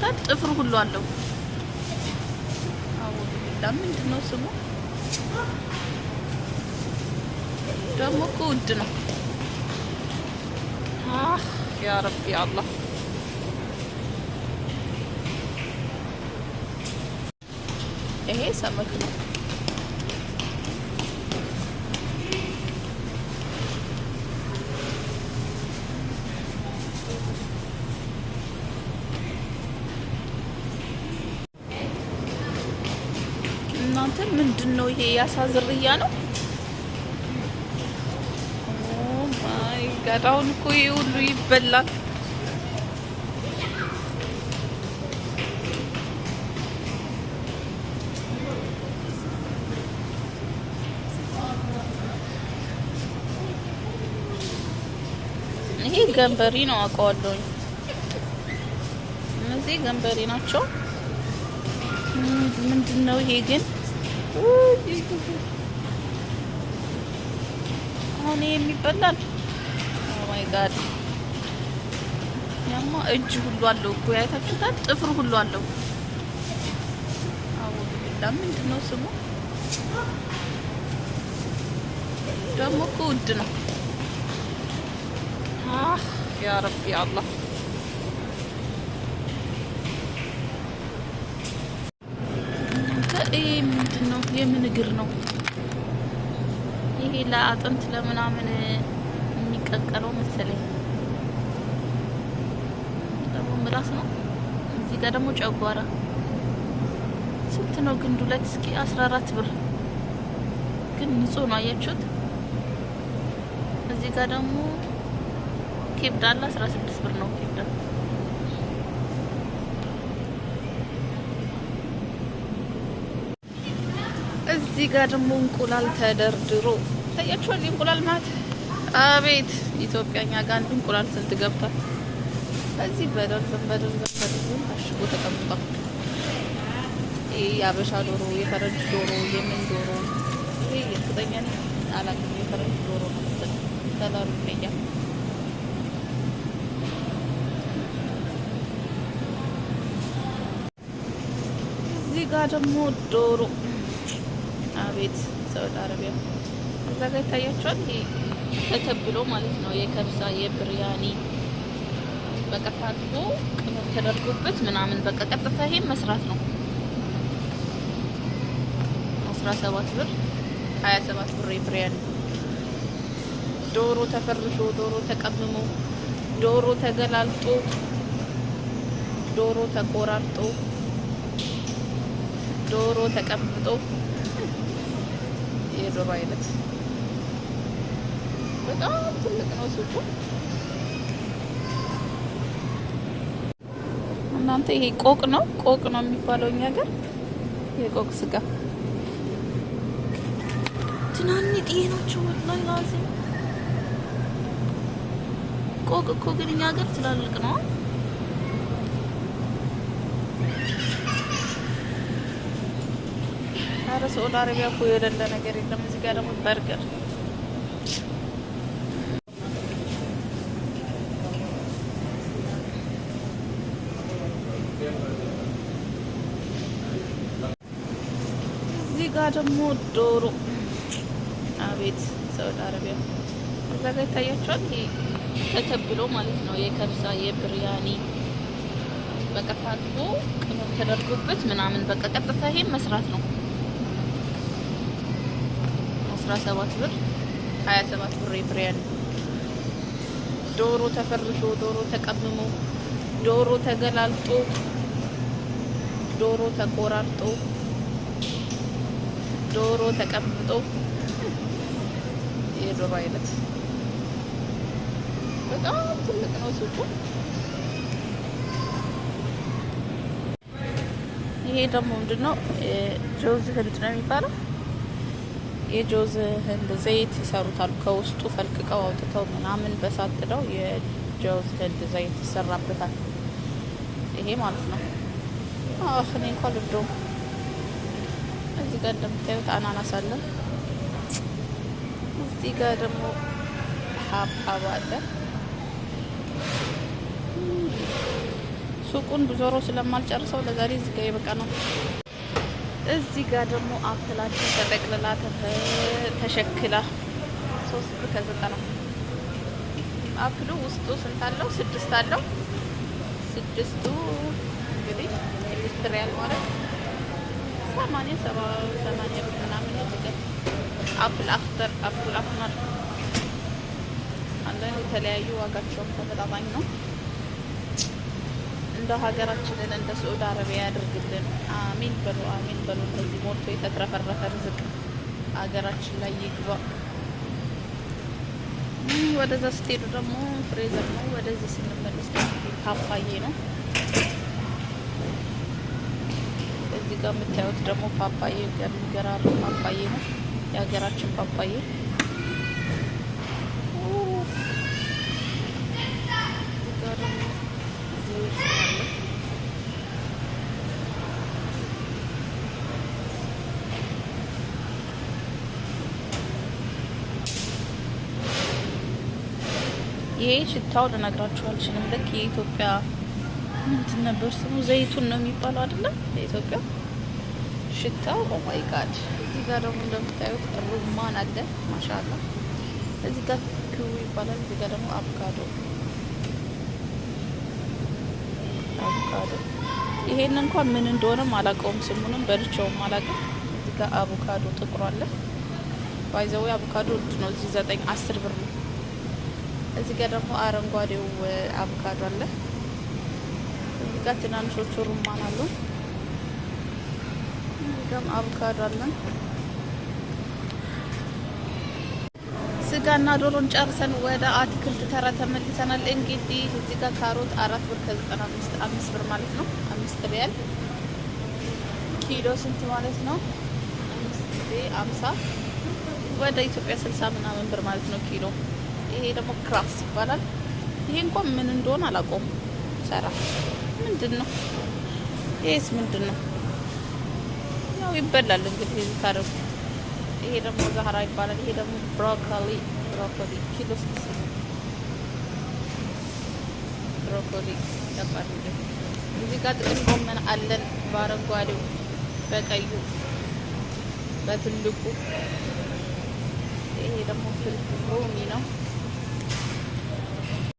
አይታችሁታል? ጥፍር ሁሉ አለው። አውዱ ቢላ ምንድነው ስሙ? ደግሞ እኮ ውድ ነው። ያ ረቢ አላህ። ይሄ ሰመክ ነው። እናንተ ምንድነው ይሄ? ያሳ ዝርያ ነው። ኦ ማይ ጋድ! አሁን እኮ ይሄ ሁሉ ይበላል። ይሄ ገንበሪ ነው አውቀዋለሁ። እነዚህ ገንበሪ ናቸው። ምንድነው ይሄ ግን? አሁን ይሄ የሚበላል? ኦ ማይ ጋድ! ያማ እጅ ሁሉ አለው እኮ ያይታችሁታል? ጥፍር ሁሉ አለው። አውዱ ቢላ ምንድነው ስሙ? ደግሞ እኮ ውድ ነው። ያ ረቢ አላህ። ይሄ ምንድነው? የምን እግር ነው ይሄ? ለአጥንት ለምናምን የሚቀቀለው መሰለኝ። ደግሞ ምላስ ነው። እዚህ ጋር ደግሞ ጨጓራ። ስንት ነው ግን ዱለት? እስኪ 14 ብር ግን ንጹህ ነው። አያችሁት? እዚህ ጋር ደግሞ ኬብዳ አለ 16 ብር ነው ኬብዳ። እዚህ ጋር ደግሞ እንቁላል ተደርድሮ ታያችኋል። እንቁላል ማለት አቤት! ኢትዮጵያኛ ጋር አንድ እንቁላል ስንት ገብቷል? እዚህ በደርዘን ታሽጎ ተቀምጧል። ይሄ የአበሻ ዶሮ፣ የፈረንጅ ዶሮ፣ የምን ዶሮ? ይሄ እርግጠኛ ነኝ አላውቅም። የፈረንጅ ዶሮ ነው መሰለኝ። ከለሩ ይለያል። እዚህ ጋር ደግሞ ዶሮ አቤት! ሳውዲ አረቢያ እዛ ጋር ይታያችኋል። ተተብሎ ማለት ነው። የከብሳ የብሪያኒ በቃ ታጥቦ ቅመም ተደርጎበት ምናምን በቃ ቀጥታ ይሄን መስራት ነው። 17 ብር 27 ብር የብሪያኒ ዶሮ ተፈርሾ፣ ዶሮ ተቀምሞ፣ ዶሮ ተገላልጦ፣ ዶሮ ተቆራርጦ፣ ዶሮ ተቀምጦ የዶሮ አይነት በጣም ትልቅ ነው ሱቁ። እናንተ ይሄ ቆቅ ነው የሚባለው እኛ ሀገር የቆቅ ስጋ ትናንሽ ናቸው። ወላሂ ላዚም ቆቅ እኮ ግን እኛ ሀገር ትላልቅ ነው። ኧረ ሳውዲ አረቢያ እኮ የሌለ ነገር የለም። እዚህ ጋር ደግሞ በርገር እዚህ ጋር ደግሞ ዶሮ አቤት! ሳውዲ አረቢያ እዛ ጋር ይታያችኋል። ተተብሎ ማለት ነው። የከብሳ የብሪያኒ በቃ ታጥቦ ቅመም ተደርጎበት ምናምን በቃ ቀጥታ ይሄን መስራት ነው። 17 ብር 27 ብር የብሪያኒ ዶሮ ተፈርሾ፣ ዶሮ ተቀምሞ፣ ዶሮ ተገላልጦ፣ ዶሮ ተቆራርጦ፣ ዶሮ ተቀምጦ የዶሮ አይነት በጣም ትልቅ ነው ሱቁ። ይሄ ደግሞ ምንድነው? ጆዝ ህንድ ነው የሚባለው። የጆዝ ህንድ ዘይት ይሰሩታል። ከውስጡ ፈልቅቀው አውጥተው ምናምን በሳት ጥደው የጆዝ ህንድ ዘይት ይሰራበታል። ይሄ ማለት ነው። እኔ እንኳን ልብደውም። እዚህ ጋር እንደምታዩት አናናስ አለ። እዚህ ጋር ደግሞ ሀብሀብ አለ። ሱቁን ዞሮ ስለማልጨርሰው ለዛሬ እዚህ ጋር ይበቃ ነው። እዚህ ጋር ደግሞ አፕላችን ተጠቅልላ ተሸክላ 3 ብር ከ90። አፕሉ ውስጡ ስንት አለው? 6 አለው። 6ቱ እንግዲህ ኢንዱስትሪያል ማለት 80 ብር ምናምን ይልቃል። አፕል አፍተር አፕል አፍመር አንዳንድ የተለያዩ ዋጋቸውም ተመጣጣኝ ነው። እንደ ሀገራችንን እንደ ሳዑዲ አረቢያ ያድርግልን። አሚን በሉ፣ አሚን በሉ። እንደዚህ ሞልቶ የተትረፈረፈ ርዝቅ ሀገራችን ላይ ይግባ። ወደዛ ስትሄዱ ደግሞ ፍሬዘር ነው። ወደዚህ ስንመለስ ፓፓዬ ነው። እዚህ ጋር የምታዩት ደግሞ ፓፓዬ የሚገራርም ፓፓዬ ነው። የሀገራችን ፓፓዬ ይሄ ሽታው ልነግራችሁ አልችልም። ልክ የኢትዮጵያ ምንድን ነበር ስሙ? ዘይቱን ነው የሚባለው አይደለም? የኢትዮጵያ ሽታው ኦ ማይ ጋድ። እዚህ ጋር ደግሞ እንደምታዩት ሩማን አለ ማሻአላ። እዚህ ጋር ክዊ ይባላል። እዚህ ጋር ደግሞ አቮካዶ ይሄን እንኳን ምን እንደሆነም አላውቀውም፣ ስሙንም በልቼውም አላውቅም። እዚህ ጋር አቮካዶ ጥቁር አለ። ባይዘው አቮካዶ ውድ ነው። እዚህ 9-10 ብር ነው። እዚህ ጋር ደግሞ አረንጓዴው አቮካዶ አለ። እዚህ ጋር ትናንሾቹ ሩማን አሉ። እዚህ ጋር አቮካዶ አለ። ስጋና ዶሮን ጨርሰን ወደ አትክልት ተራ ተመልሰናል። እንግዲህ እዚህ ጋር ካሮት 4 ብር ከ95 5 ብር ማለት ነው። 5 ሪያል ኪሎ ስንት ማለት ነው? 50 ወደ ኢትዮጵያ 60 ምናምን ብር ማለት ነው ኪሎ። ይሄ ደግሞ ክራፍት ይባላል። ይሄ እንኳን ምን እንደሆነ አላውቀውም። ሰራ ምንድን ነው? ይሄስ ምንድን ነው? ያው ይበላል እንግዲህ እዚህ ካረጉ። ይሄ ደግሞ ዛህራ ይባላል። ይሄ ደግሞ ብሮኮሊ ኪሎ 60 ብሮኮሊ ይባላል። እዚህ ጋር ጥቅል ጎመን አለን፣ በአረንጓዴው፣ በቀዩ፣ በትልቁ። ይሄ ደግሞ ፍልፍል ሮሚ ነው።